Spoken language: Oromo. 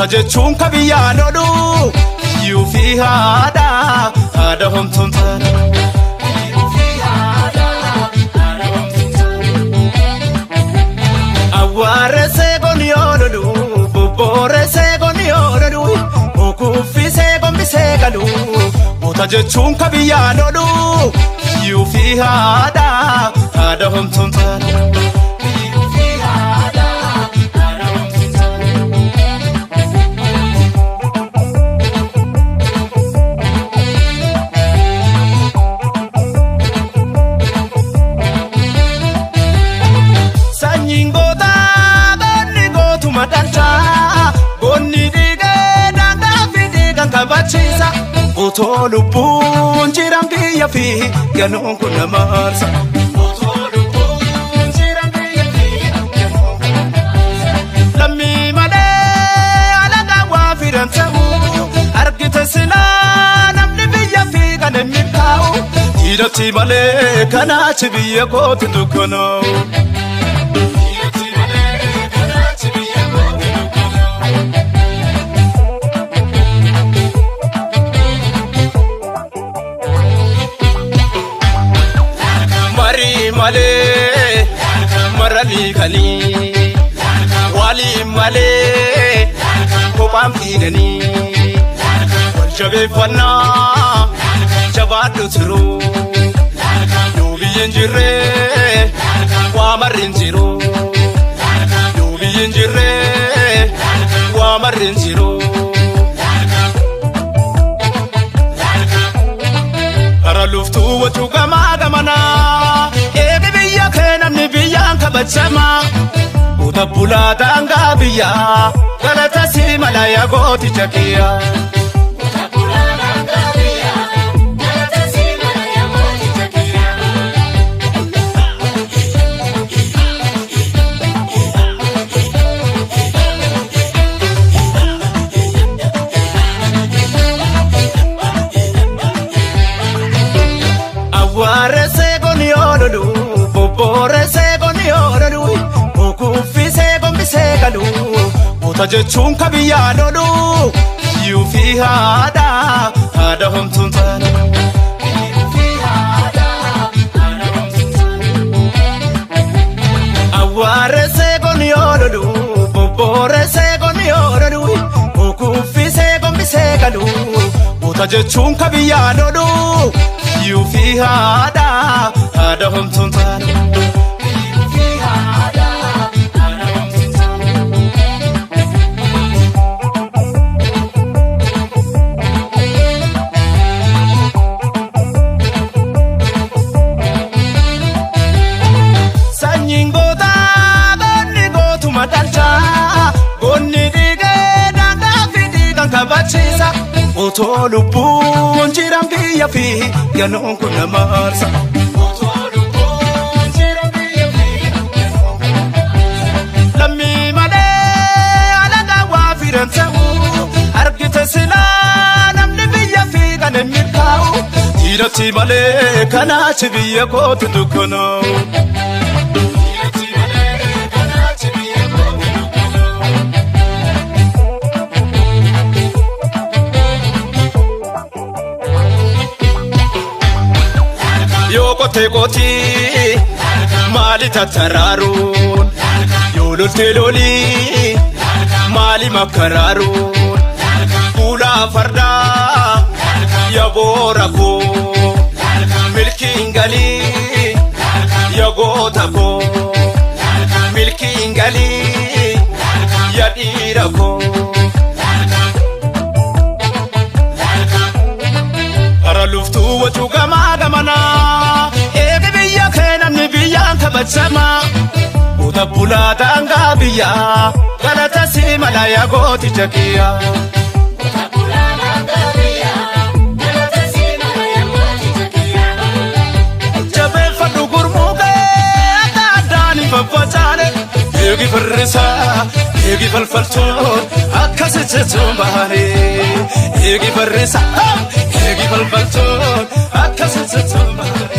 jechuun kabiyyaan odhu kiyyuu fi haadha homtuun taana. Awwaaressee goni oololu bobbooressee goni oololu okuffisee gombisee galu moota jechuun kabiyyaan odhu kiyyuu fi haadha homtuun taana. Otoo lubbuun jiran biyya fi ganuun kun nama aarsa. Lammii malee alagaan waa firan ta'uu argite silaa namni biyya fi kan hin milkaa'u dhiiroti malee kanaachi biyya kooti dukkanaa'u. Malee marali kani wali malee kophaan fiiganii wal jabeeffannaa jabaadhu tiru yoo biyyin jirree waa marrin jiru yoo biyyin jirree waa marrin jiru. Hara luftuu wajju gamaa gamanaa biyya keenan biyyaan kabajama uta bulaa daangaa biyyaa galata si malaya gooti jakiya. Awwaaressee goni oololu bobbooressee goni oololu okuffisee gombisee galu moota jechuun kabiyyaan odhu kiyyuu fi haadha homtuun taana. Awwaaressee goni oololu bobbooressee goni oololu okuffisee gombisee galu moota jechuun kabiyyaan odhu kiyyuu fi haadha homtuun taana. Sanyiin gootaa gonni gootuma dhalchaa gonni dhiigee daangaa fi dhiigan kabachiisa. Otoo lubbuun jiran biyya fi ganuun kun nama aarsa. Lammii malee alagaan waa firan ta'uu argite silaa namni biyya fi kan hin milkaa'u dhiiroti malee kanaachi biyya kooti dukkanaa'u. Yoo qotee qotii maali tataraaruun yoo loltee lolii maali makkaraaruun fuula fardaa yaa boora koo milkiin galii yaa goota koo milkiin galii yaa dhiira koo. Hara luftuu wajju gamaa gamanaa biyya keenan biyyaan kabajama uta bulaa daangaa biyyaa galata si malaya gooti jakiya. Jabeeffadhu gurmuu kee akka addaan hin faffacaane eegi farrisaa eegi falfaltoon akkasi jechuun baane eegi farrisaa eegi falfaltoon akkasi jechuun baane.